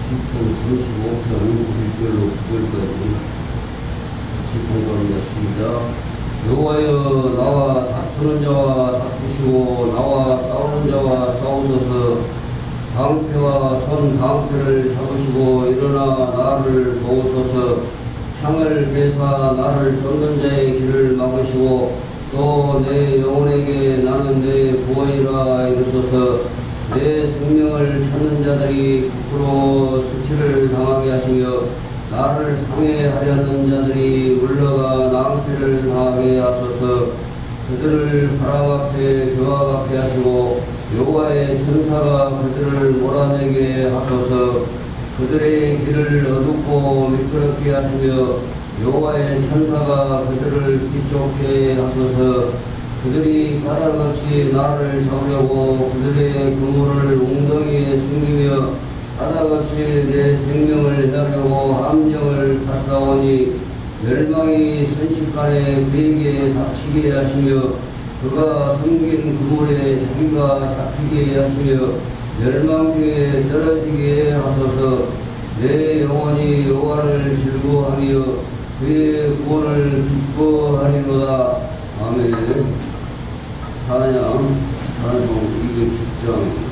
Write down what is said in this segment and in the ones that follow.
시편 35편 1절로 9절까지 같이 공부합니다. 시작. 여호와여 나와 다투는 자와 다투시고 나와 싸우는 자와 싸우소서. 방패와 손 방패를 잡으시고 일어나 나를 도우소서. 창을 베사 나를 쫓는 자의 길을 막으시고 또 내 영혼에게 나는 내 구원이라 이르소서. 내 생명을 찾는 자들이 부끄러워 수치를 당하게 하시며 나를 상해하려는 자들이 물러가 낭패를 당하게 하소서. 그들을 바람 앞에 교화하게 하시고 여호와의 천사가 그들을 몰아내게 하소서. 그들의 길을 어둡고 미끄럽게 하시며 여호와의 천사가 그들을 뒤쫓게 하소서. 그들이 까닭없이 나를 잡으려고 그들의 그물을 웅덩이에 숨기며 까닭없이 내 생명을 해하려고 함정을 파싸오니 멸망이 순식간에 그에게 닥치게 하시며 그가 숨긴 그물에 자기가 잡히게 하시며 멸망중에 떨어지게 하소서. 내 영혼이 여호와를 즐거워하며 그의 구원을 기뻐하리로다. 아멘. 찬양 210장입니다.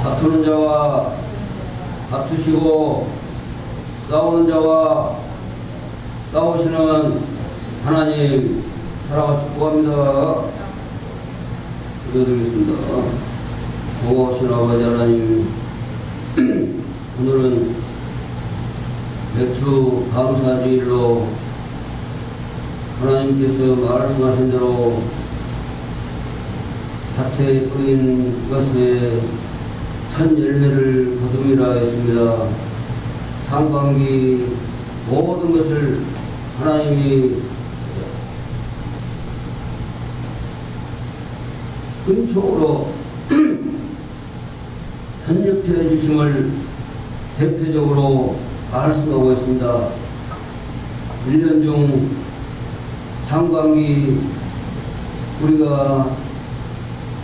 다투는 자와 다투시고 싸우는 자와 싸우시는 하나님 사랑과 축복합니다. 기도드리겠습니다. 고마우신 아버지 하나님, 오늘은 맥주 감사주일로 하나님께서 말씀하신 대로 밭에 뿌린 것에 첫 열매를 거둠이라 했습니다. 상반기 모든 것을 하나님이 은총으로 편협해 주심을 대표적으로 말씀하고 있습니다. 1년 중 상반기 우리가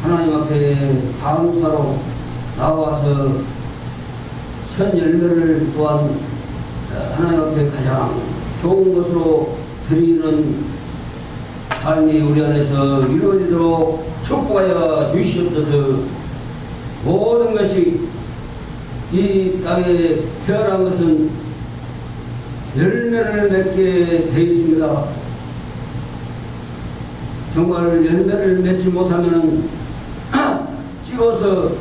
하나님 앞에 감사로 나와서 첫 열매를 또한 하나님 앞에 가장 좋은 것으로 드리는 삶이 우리 안에서 이루어지도록 축복하여 주시옵소서. 모든 것이 이 땅에 태어난 것은 열매를 맺게 되어 있습니다. 정말 열매를 맺지 못하면 찍어서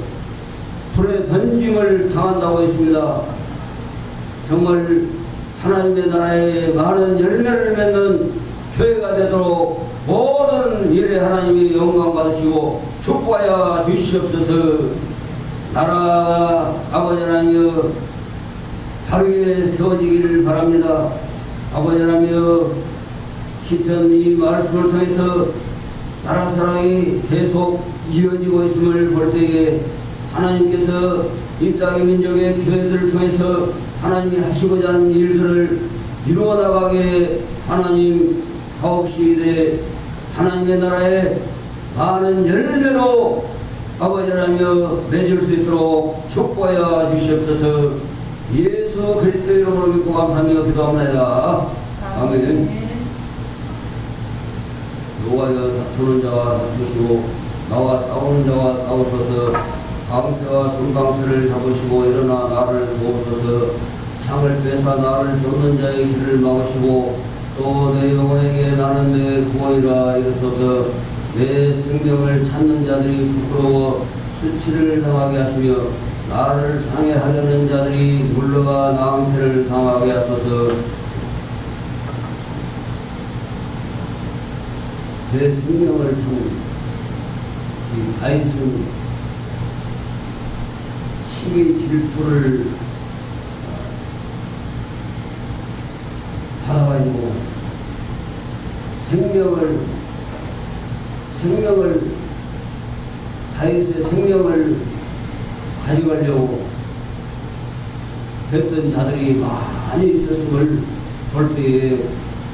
불에 던짐을 당한다고 했습니다. 정말 하나님의 나라에 많은 열매를 맺는 교회가 되도록 모든 일에 하나님이 영광 받으시고 축복하여 주시옵소서. 나라 아버지 하나님여 바르게 세워지기를 바랍니다. 아버지 하나님여 시편 이 말씀을 통해서 나라 사랑이 계속 이어지고 있음을 볼 때에 하나님께서 이 땅의 민족의 교회들을 통해서 하나님이 하시고자 하는 일들을 이루어 나가게 하나님 하옵시되 하나님의 나라에 많은 열매로 아버지 하나님여 맺을 수 있도록 축복하여 주시옵소서. 예수 그리스도 이름으로 믿고 감사하며 기도합니다. 아멘. 노아여 다투는 자와 다투시고 나와 싸우는 자와 싸우소서. 방패와 손방패를 잡으시고 일어나 나를 도우소서. 창을 빼사 나를 쫓는 자의 길을 막으시고 또 내 영혼에게 나는 내 구원이라 이르소서. 내 생명을 찾는 자들이 부끄러워 수치를 당하게 하시며 나를 상해하려는 자들이 물러가 낭패를 당하게 하소서. 내 생명을 찾는 이 다윗은 시기 질투를 받아가지고 다윗의 생명을 가져가려고 했던 자들이 많이 있었음을 볼 때에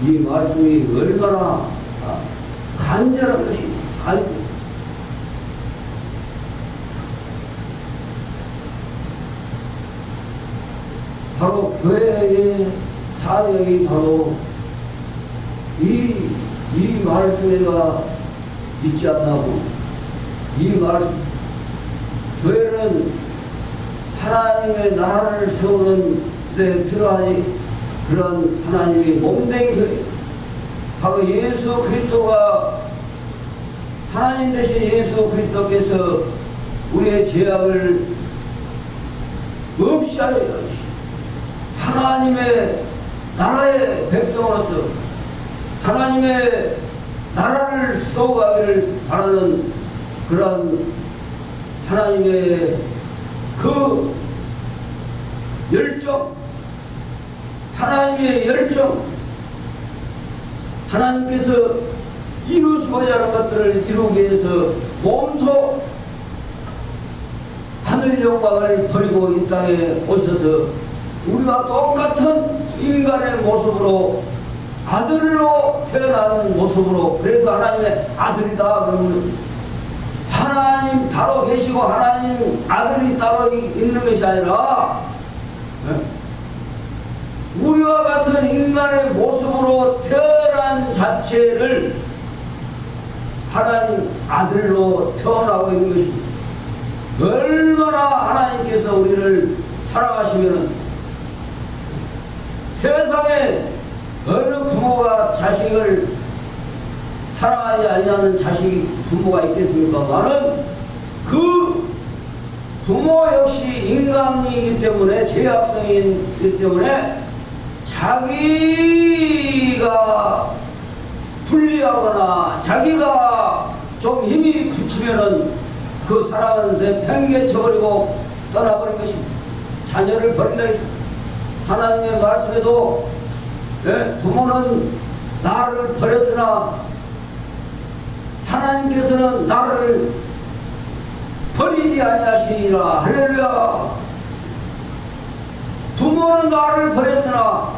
이 말씀이 얼마나 간절한 것입니다. 바로 교회의 사명이 바로 이 말씀에가 있지 않나고, 이 말씀, 교회는 하나님의 나라를 세우는 데 필요하니 그런 하나님의 몸된 교회, 바로 예수 그리스도가 하나님 되신 예수 그리스도께서 우리의 죄악을 없이 하려 하나님의 나라의 백성으로서 하나님의 나라를 세워가기를 바라는 그런 하나님의 그 열정, 하나님의 열정, 하나님께서 이루시고자 하는 것들을 이루기 위해서 몸소 하늘 영광을 버리고 이 땅에 오셔서 우리가 똑같은 인간의 모습으로 아들로 태어난 모습으로, 그래서 하나님의 아들이다 그러면 하나님 따로 계시고 하나님 아들이 따로 있는 것이 아니라 우리와 같은 인간의 모습으로 태어난 자체를 하나님 아들로 태어나고 있는 것입니다. 얼마나 하나님께서 우리를 사랑하시면은 세상에 어느 부모가 자식을 사랑하지 아니하는 부모가 있겠습니까? 나는 그 부모 역시 인간이기 때문에, 죄악성이기 때문에 자기가 불리하거나 자기가 좀 힘이 붙이면은 그 사랑을 내팽개쳐버리고 떠나버린 것입니다. 자녀를 버린다 했습니다. 하나님의 말씀에도 부모는 나를 버렸으나 하나님께서는 나를 버리지 아니하시니라. 할렐루야. 부모는 나를 버렸으나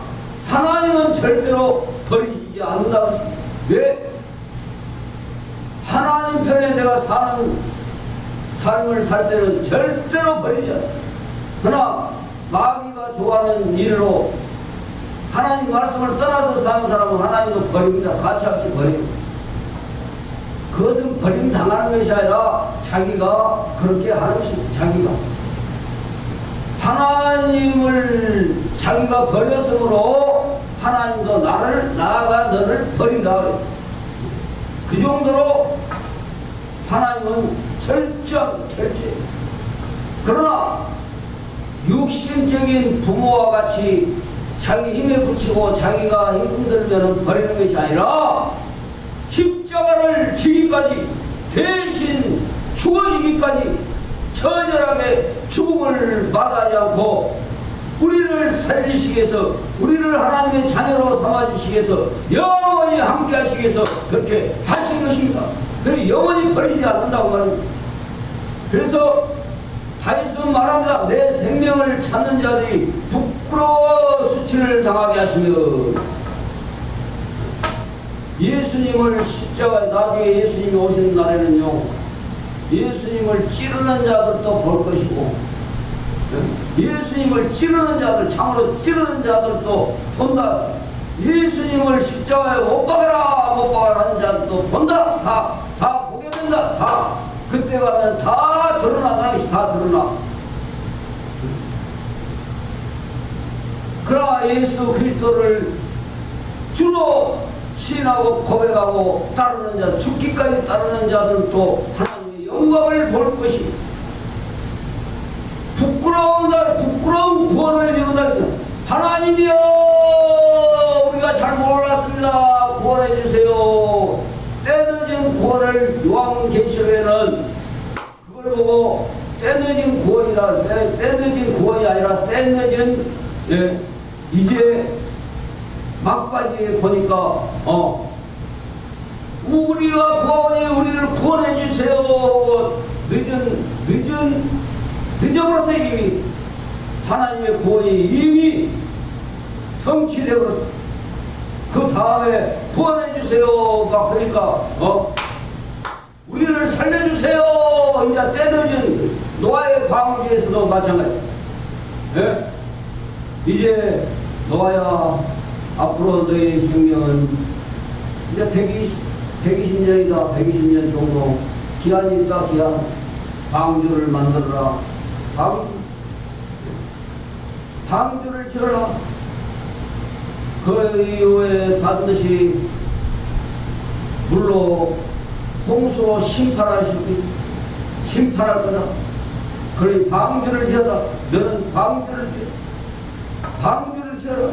하나님은 절대로 버리지 않는다고 했습니다. 왜? 하나님 편에 내가 사는 삶을 살 때는 절대로 버리지 않아. 그러나 마귀가 좋아하는 일로 하나님 말씀을 떠나서 사는 사람은 하나님도 버립니다. 가차없이 버립니다. 버림 당하는 것이 아니라 자기가 그렇게 하는 것입니다. 자기가 하나님을 자기가 버렸으므로 하나님도 나가 너를 버린다. 그 정도로 하나님은 철저해. 그러나 육신적인 부모와 같이 자기 힘에 붙이고 자기가 힘들면 버리는 것이 아니라 십자가를 지기까지 대신 죽어지기까지 처절하게 죽음을 마다하지 않고 우리를 살리시기 위해서 우리를 하나님의 자녀로 삼아주시기 위해서 영원히 함께 하시기 위해서 그렇게 하신 것입니다. 그래서 영원히 버리지 않는다고 말합니다. 그래서 다윗은 말합니다. 내 생명을 찾는 자들이 부끄러워 수치를 당하게 하시며 예수님을 십자가에 나중에 예수님이 오시는 날에는요 예수님을 찌르는 자들도 볼 것이고 예수님을 찌르는 자들 참으로 찌르는 자들도 본다. 예수님을 십자가에 못 박아라 하는 자들도 본다. 다 보게 된다. 다 그때 가면 다 드러난다. 다 드러나. 그러나 예수 그리스도를 주로 신하고 고백하고 따르는 자, 죽기까지 따르는 자들도 하나님의 영광을 볼 것입니다. 부끄러운 구원을 이룬다 해서 하나님이여 우리가 잘 몰랐습니다. 구원해 주세요. 때늦은 구원을 요한계시록에는 그걸 보고 때늦은 구원이다. 때늦은 구원이 아니라 때늦은 이제 막바지에 보니까 우리가 구원이 우리를 구원해 주세요. 늦어버렸어. 이미 하나님의 구원이 이미 성취되어버렸어. 그 다음에 구원해 주세요. 막 그러니까 우리를 살려주세요. 이제 때늦은 노아의 방주에서도 마찬가지. 예? 이제 노아야 앞으로 너의 생명은 이제 120년이다. 120년 정도 기한이 있다. 기한 방주를 만들어라. 방주를 지어라. 그 이후에 반드시 물로 홍수로 심판할 거다. 그러니 방주를 지어라. 너는 방주를 지어라.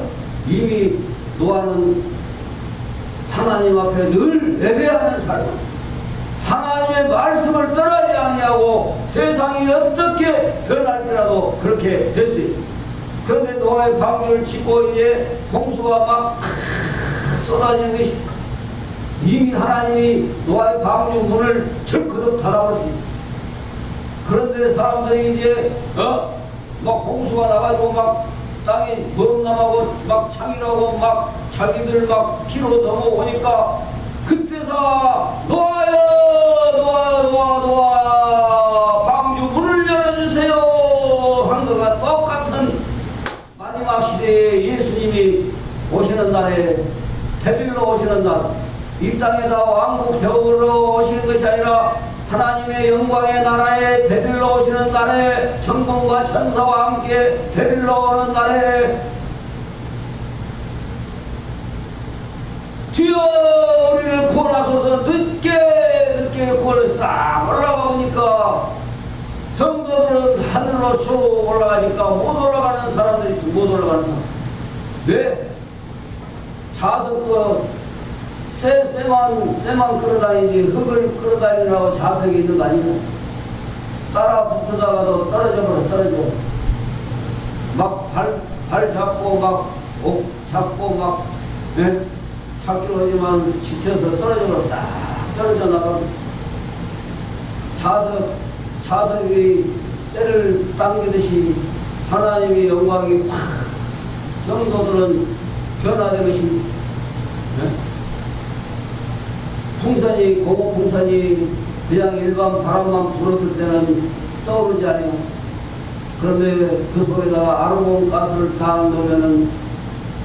이미 노아는 하나님 앞에 늘 예배하는 사람. 하나님의 말씀을 떠나지 아니하고 세상이 어떻게 변할지라도 그렇게 됐어요. 그런데 노아의 방주를 짓고 이제 홍수가 막 쏟아지는 것이 이미 하나님이 노아의 방주 문을 철크덕 닫아버렸어요. 그런데 사람들이 이제 막 홍수가 나가지고 막 땅이 범람하고 막 창이라고 막 자기들 막 키로 넘어오니까 그때서 노아여 방주 문을 열어주세요 한 것과 똑같은 마지막 시대에 예수님이 오시는 날에 데리러 오시는 날 이 땅에다 왕국 세우러 오시는 것이 아니라 하나님의 영광의 나라에 데리러 오시는 날에 천군과 천사와 함께 데리러 오는 날에 주여 우리를 구원하소서. 늦게 구원을 싹 올라가 보니까 성도들은 하늘로 쑥 올라가니까 못 올라가는 사람들이 있어. 못 올라가는 사람. 왜? 자석도 쇠만 끌어다니지 흙을 끌어다니라고 자석이 있는 거 아니야? 따라 붙다가도 떨어져. 막 발 잡고 막 옥 잡고 막 찾기로 하지만 지쳐서 싹 떨어져 나가. 자석이 쇠를 당기듯이 하나님의 영광이 확 성도들은 변화된 것입니다. 고목풍선이 그냥 일반 바람만 불었을 때는 떠오르지 않아요. 그런데 그 속에다가 아르곤 가스를 다 넣으면은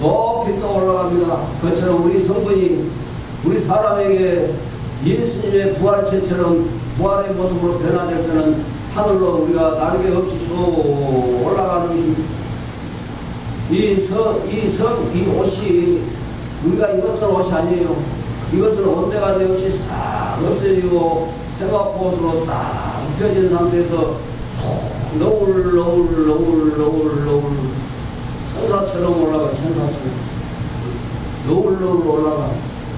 높이 떠올라갑니다. 그처럼 우리 성분이 우리 사람에게 예수님의 부활체처럼 부활의 모습으로 변화될 때는 하늘로 우리가 날개 없이 쑥 올라가는 것입니다. 이 옷이 우리가 입었던 옷이 아니에요. 이것은 온데가 되없이 싹 없어지고 생화포옷으로 딱 입혀진 상태에서 쏙 너울 천사처럼 올라가. 천사처럼 너울 올라가.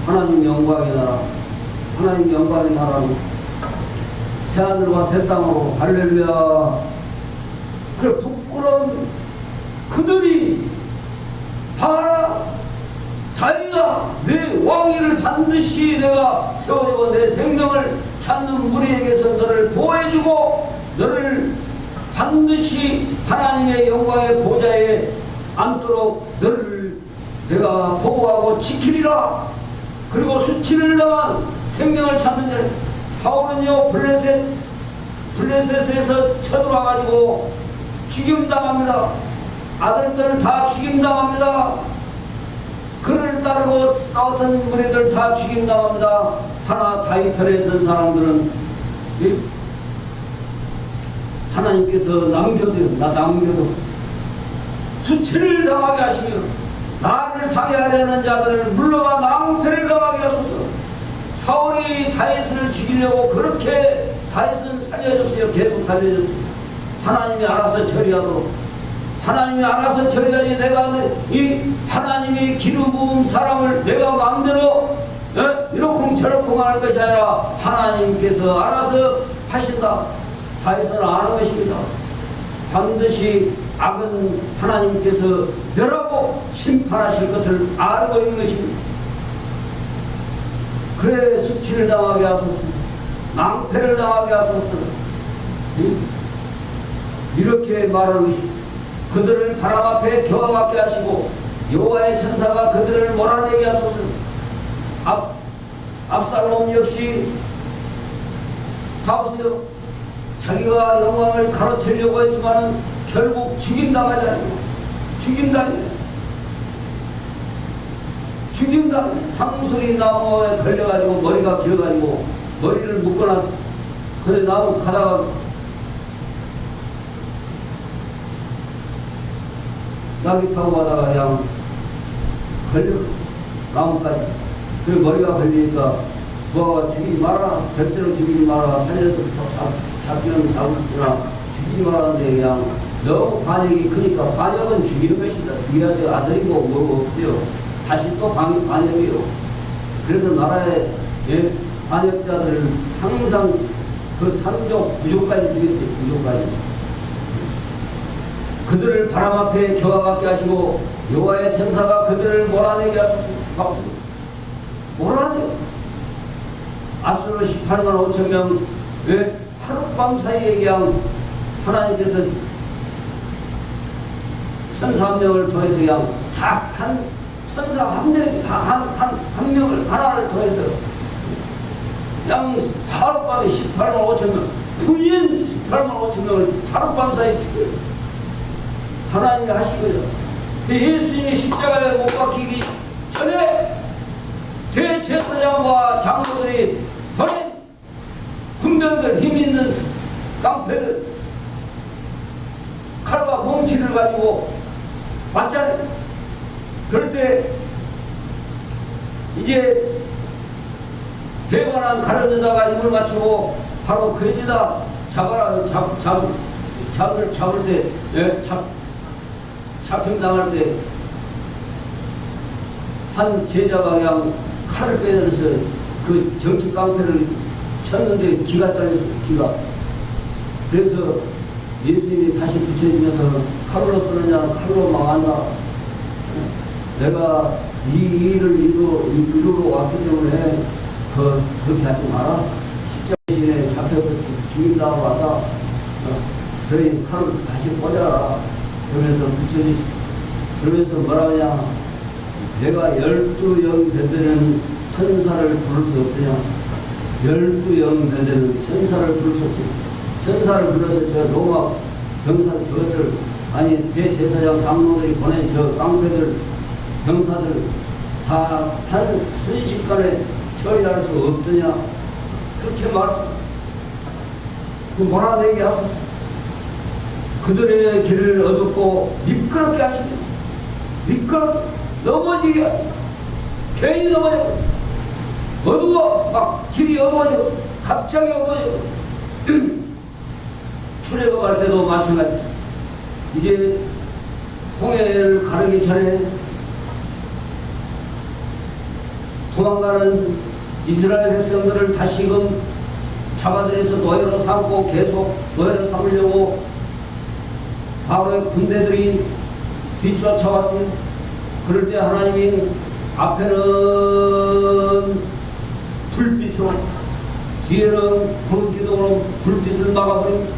하나님 영광의 나라, 하나님 영광의 나라는 새하늘과 새 땅으로 할렐루야. 그 부끄러운 그들이 봐라, 다행이다. 내 왕위를 반드시 내가 세워주고 내 생명을 찾는 무리에게서 너를 보호해주고 너를 반드시 하나님의 영광의 보좌에 앉도록 너를 내가 보호하고 지키리라. 그리고 수치를 당한 생명을 찾는 자 사울은요 블레셋에서 쳐들어와가지고 죽임당합니다. 아들들 다 죽임당합니다. 그를 따르고 싸웠던 무리들 다 죽임당합니다. 하나 다윗편에 선 사람들은 하나님께서 남겨도 수치를 당하게 하시며 나를 상해하려는 자들을 물러가 낭패를 당하게 하소서. 사울이 다윗을 죽이려고 그렇게 다윗은 살려줬어요. 계속 살려줬어요. 하나님이 알아서 처리하도록. 하나님이 알아서 처리하니 내가 이 하나님이 기름 부은 사람을 내가 마음대로 이러쿵저러쿵 할 것이 아니라 하나님께서 알아서 하신다. 다윗은 아는 것입니다. 반드시 악은 하나님께서 멸하고 심판하실 것을 알고 있는 것입니다. 그래 수치를 당하게 하소서. 낭패를 당하게 하소서. 이렇게 말하는 것입니다. 그들을 바람 앞에 겨워갖게 하시고 여호와의 천사가 그들을 몰아내게 하소서. 압살롬 역시 봐보세요. 자기가 영광을 가로채려고 했지만 결국 죽임당하잖아요. 죽임당 상수리 나무에 걸려가지고 머리가 길어가지고 머리를 묶어놨어. 그래 나무 가다가 낙이 타고 가다가 그냥 걸렸어. 나무까지. 그리고 머리가 걸리니까 부하가 죽이지 마라. 절대로 죽이지 마라. 살려서 잡기는 잡으나 죽이지 말라는데 그냥 너무 반역이 크니까 반역은 죽이는 것입니다. 죽여야지 아들이고 뭐고 없어요. 다시 또 반역이요. 그래서 나라의 반역자들을 항상 그 3족, 9족까지 죽였어요. 9족까지. 그들을 바람 앞에 겨워갖게 하시고 여호와의 천사가 그들을 몰아내게 하소서. 몰아내요. 아수르 18만 5천 명 왜 하룻밤 사이에 그냥 하나님께서 천사 한 명을 통해서 그냥 천사 한 명을 하나를 통해서 그냥 하룻밤에 18만 5천 명 분인 18만 5천 명을 하룻밤 사이에 죽여요. 하나님이 하시고요. 예수님이 십자가에 못 박히기 전에 대제사장과 장로들이 보낸 군병들 힘 있는 깡패들 칼과 몽치를 가지고 맞잖아요. 그럴 때 이제 배관한 가려내다가 입을 맞추고 바로 그에다 잡아라. 잡을 때 잡힘당할 때 한 제자가 그냥 칼을 빼내서 그 정치 깡패를 쳤는데 기가 잘렸어요. 기가. 그래서 예수님이 다시 붙여주면서 칼로 쓰느냐는 칼로 망한다. 내가 이 일을 이루러 왔기 때문에 그렇게 하지 마라. 십자가에 잡혀서 죽인다고 왔다. 그러니 칼을 다시 꽂아라. 그러면서 그러면서 뭐라 하냐. 내가 12영 된 데는 천사를 부를 수 없느냐. 12영 된 데는 천사를 부를 수 없느냐. 천사를 불러서 저 로마 병사들 저것들 아니 대제사장 장로들이 보낸 저 깡패들 병사들 다 순식간에 처리할 수 없더냐. 그렇게 말씀 그 몰아내게 하소서. 그들의 길을 어둡고 미끄럽게 하시고 미끄럽게 넘어지게 하시고 괜히 넘어져 어두워 막 길이 어두워져 갑자기 어두워져 출애굽할 때도 마찬가지. 이제 홍해를 가르기 전에 도망가는 이스라엘 백성들을 다시금 잡아들여서 노예로 삼고 계속 노예로 삼으려고 바로의 군대들이 뒤쫓아왔어요. 그럴 때 하나님이 앞에는 불빛으로 뒤에는 푸른 기둥으로 불빛을 막아버립니다.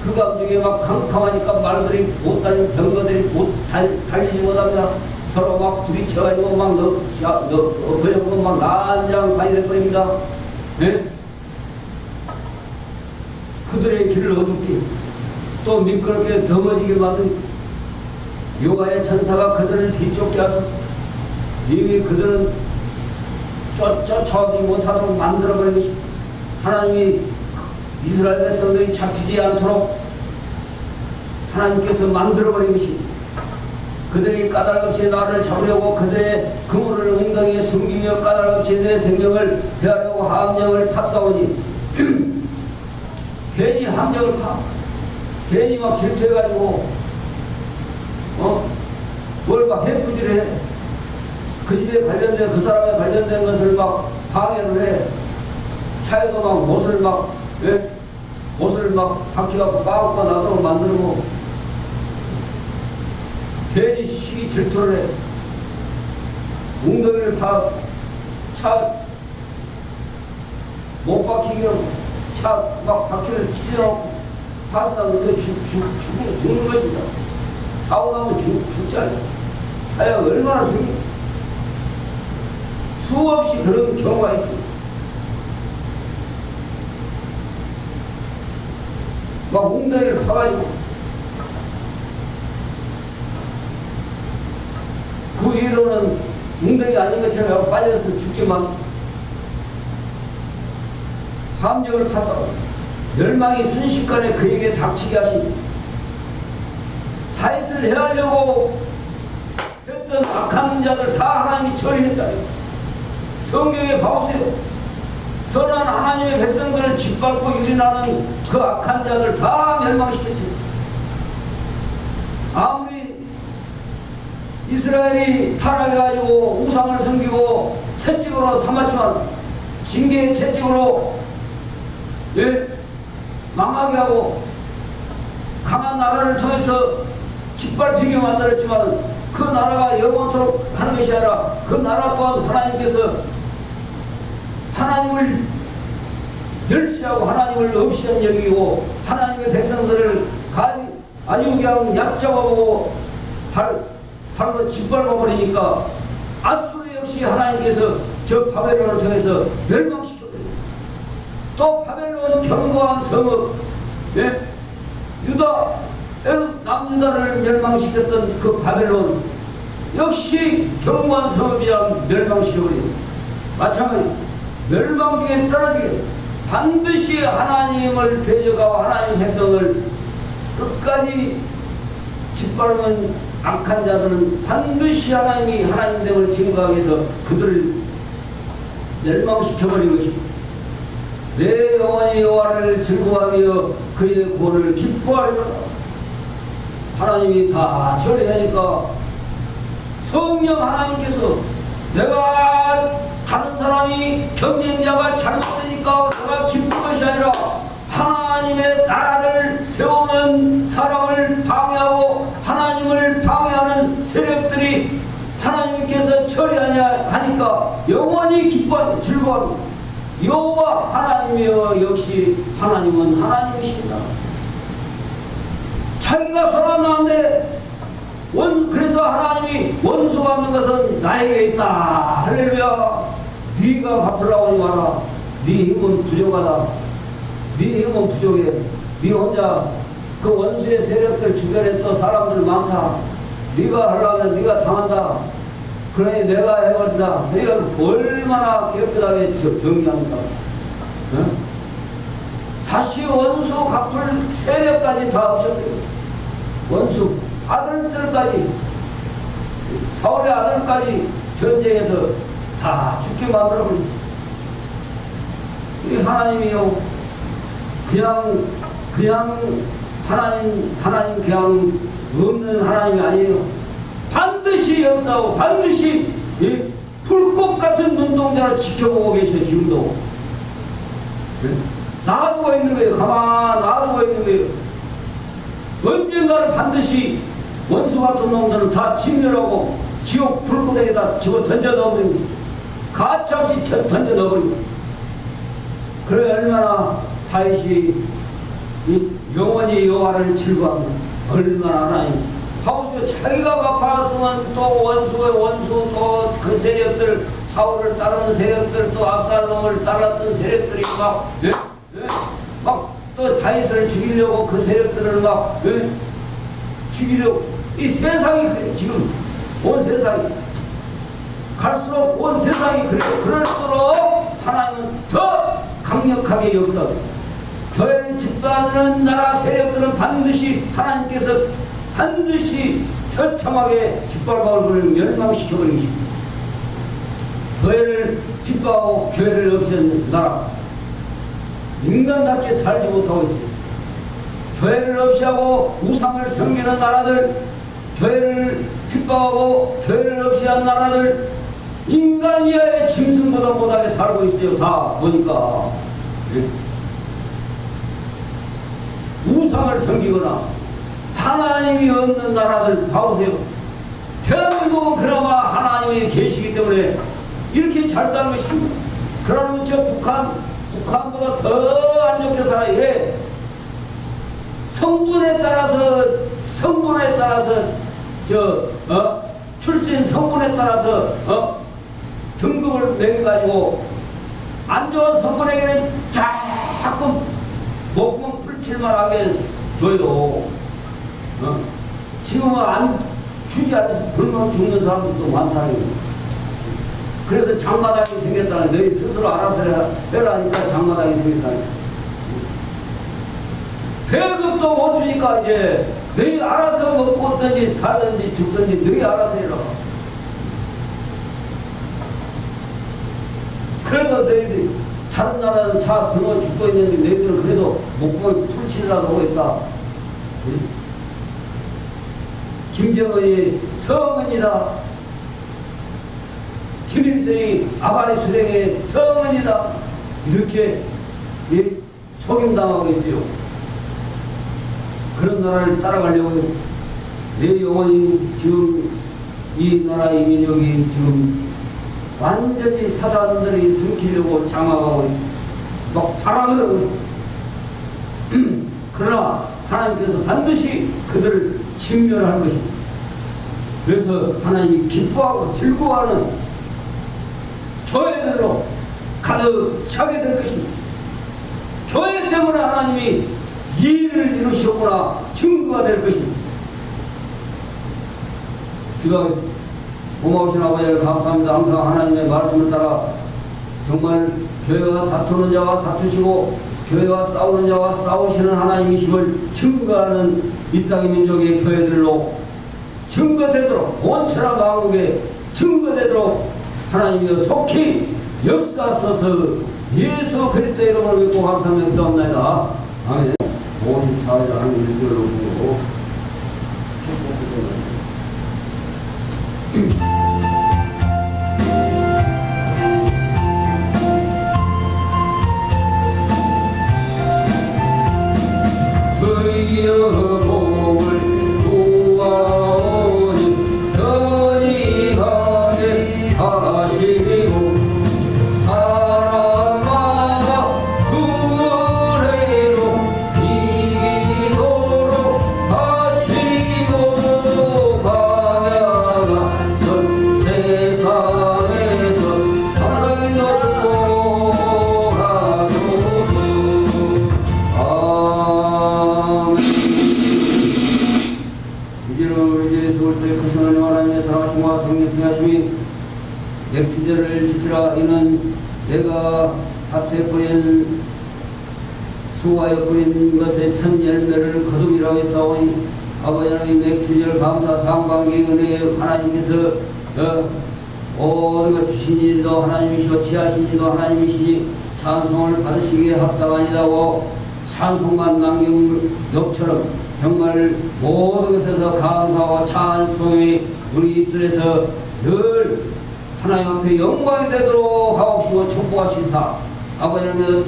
그 감중에 막 캄캄하니까 말들이 못 달리고 병거들이 못 달리지 못합니다. 서로 막 부딪혀가지고 막 엎어져고 막 난장 많이 돼버립니다. 네? 그들의 길을 어둡게 또 미끄럽게 넘어지게 만든 여호와의 천사가 그들을 뒤쫓게 하소서. 이미 그들은 쫓아오지 못하도록 만들어버린 것입니다. 하나님이 이스라엘 백성들이 잡히지 않도록 하나님께서 만들어버린 것입니다. 그들이 까닭없이 나를 잡으려고 그들의 그물을 웅덩이에 숨기며 까닭없이 내 생명을 해하려고 함정을 팠사오니 괜히 함정을 파 괜히 막 질투해가지고 뭘 막 해프질해. 그 집에 관련된 그 사람에 관련된 것을 막 방해를 해. 차에도 막 못을 막 바퀴갖고 빠고 나도록 만들고 괜히 시기 질투를 해. 웅덩이를 차 못 박히게 차 막 바퀴를 찢어놓고 파스나면 죽는 것입니다. 사고 나면 죽잖아요. 타이어 얼마나 죽니? 수없이 그런 경우가 있습니다. 막 웅덩이를 파가지고 그 위로는 웅덩이 아닌 것처럼 빠져서 죽지만 함정을 파서 멸망이 순식간에 그에게 닥치게 하신 다윗을 해하려고 했던 악한 자들 다 하나님이 처리했잖아요. 성경에 봐보세요. 선한 하나님의 백성들을 짓밟고 유린하는 그 악한 자들 다 멸망시켰습니다. 아무리 이스라엘이 타락해가지고 우상을 섬기고 채찍으로 삼았지만 징계의 채찍으로 망하게 하고 강한 나라를 통해서 짓밟히게 만들었지만 그 나라가 영원토록 하는 것이 아니라 그 나라 또한 하나님께서 하나님을 멸시하고 하나님을 없이한 여기고 하나님의 백성들을 아주 그냥 약잡아보고 발로 짓밟아버리니까 아수르 역시 하나님께서 저 바벨론을 통해서 멸망시켜버립니다. 또 바벨론 견고한 성읍 유다 남유다를 멸망시켰던 그 바벨론 역시 견고한 성읍이야 멸망시켜버립니다. 마찬가지 멸망 중에 떨어지게 반드시 하나님을 대적하고 하나님 백성을 끝까지 짓밟으면 악한 자들은 반드시 하나님이 하나님됨을 증거하기 위해서 그들을 멸망시켜버린 것입니다. 내 영혼이 여호와를 즐거워하며 그의 구원을 기뻐하리로다. 하나님이 다 처리하니까 성령 하나님께서 내가 다른 사람이 경쟁자가 잘못되니까 내가 기쁜 것이 아니라 하나님의 나라를 세우는 사람을 방해하고 하나님을 방해하는 세력들이 하나님께서 처리하니까 영원히 기뻐하고 즐거워합니다. 여호와 하나님이여 역시 하나님은 하나님이십니다. 자기가 선한 그래서 하나님이 원수가 없는 것은 나에게 있다. 할렐루야. 네가 갚으려고 하지 마라. 네 힘은 부족하다. 네 힘은 부족해. 네 혼자 그 원수의 세력들 주변에 또 사람들 많다. 네가 하려면 네가 당한다. 그러니 내가 해버린다. 내가 얼마나 깨끗하게 정리합니다. 어? 원수까지 다 없었대요. 원수 아들들까지, 사울의 아들까지 전쟁에서 다 죽게 만들어버린. 이 하나님이요, 그냥 하나님 그냥 없는 하나님이 아니에요. 반드시 역사하고 반드시 불꽃 같은 눈동자를 지켜보고 계셔. 지금도 놔두고 있는 거예요. 가만 놔두고 있는 거예요. 언젠가는 반드시 원수 같은 놈들은 다 진멸하고 지옥 불꽃에다 집어 던져 넣어버리는 거지. 가차없이 던져 넣어버리는 거지. 그래 얼마나 다윗이 영원히 여호와를 즐거워합니다. 얼마나 하나님. 하우스에 자기가 갚았으면 또 원수 또 그 세력들, 사울을 따르는 세력들, 또 압살롬을 따랐던 세력들이 막 또 다윗을 죽이려고 그 세력들을 막 죽이려고. 이 세상이 그래. 지금 온 세상이 갈수록 온 세상이 그래. 그럴수록 하나님은 더 강력하게 역사하고, 교회를 짓밟는 나라 세력들은 반드시 하나님께서 반드시 처참하게 짓밟아버리고 멸망시켜버리십니다. 교회를 짓밟고 교회를 없애는 나라, 인간답게 살지 못하고 있습니다. 교회를 없애하고 우상을 섬기는 나라들, 교회를 짓밟고 교회를 없애한 나라들, 인간 이하의 짐승보다 못하게 살고 있어요. 다 보니까 우상을 섬기거나 하나님이 없는 나라들 봐보세요. 대한민국은 그나마 하나님이 계시기 때문에 이렇게 잘 사는 것입니다. 그러면 저 북한보다 더 안 좋게 살아야 해. 성분에 따라서 출신 성분에 따라서 등급을 매겨가지고 안 좋은 성분에게는 자꾸 목구멍 풀칠만 하게 줘요. 지금은 안 주지 않아서 굶어 죽는 사람들도 많다는 거예요. 그래서 장마당이 생겼다는, 너희 스스로 알아서 해라 하니까 장마당이 생겼다는. 배급도 못 주니까 이제 너희 알아서 먹든지 살든지 죽든지 너희 알아서 해라. 그래도 너희들 다른 나라는 다 굶어 죽고 있는데 너희들은 그래도 목구멍 풀칠이라도 하고 있다. 김정은이 성은이다. 김일성이 아바이 수령의 성은이다. 이렇게 속임당하고 있어요. 그런 나라를 따라가려고 내 영혼이 지금 이 나라의 민족이 지금 완전히 사단들이 삼키려고 장악하고 있어요. 막 발악을 있어요. 그러나 하나님께서 반드시 그들을 진멸할 것입니다. 그래서 하나님이 기뻐하고 즐거워하는 교회들로 가득 차게 될 것입니다. 교회 때문에 하나님이 일을 이루셨구나 증거가 될 것입니다. 기도하겠습니다. 고마우신 아버지를 감사합니다. 항상 하나님의 말씀을 따라 정말 교회와 다투는 자와 다투시고 교회와 싸우는 자와 싸우시는 하나님이심을 증거하는 이 땅의 민족의 교회들로 증거되도록, 온천한 왕국에 증거되도록 하나님이여 속히 역사하소서. 예수 그리스도의 이름으로 믿고 감사하며 기도합니다. 아멘. 54일 하나님 일주일로 보고 축복드립니다. 주여 복을 구하오니 편히 가게 하시고 사랑마다 주의로 이기도록 하시고 광야가 전 세상에서 하나님 하심이 내 주제를 지키라. 이는 내가 밭에 뿌린 수고하여 뿌린 것에 참 열매를 거두리라 했사오니 아버지 하나님 맥주절 감사 상반기 은혜 하나님께서 우리가 주신 일도 하나님이시고 지하신 일도 하나님이시니 찬송을 받으시기에 합당하니다고 찬송만 남긴 역처럼 정말 모든 것에서 감사와 찬송이 우리 입술에서 늘 하나님 앞에 영광이 되도록 하옵시고 축복하시사 아버지 하나님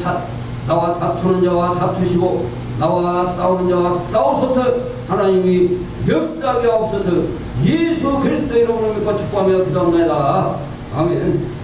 나와 다투는 자와 다투시고 나와 싸우는 자와 싸우소서 하나님이 역사하게 하옵소서 예수 그리스도 이름으로 믿고 축복하며 기도합니다. 아멘.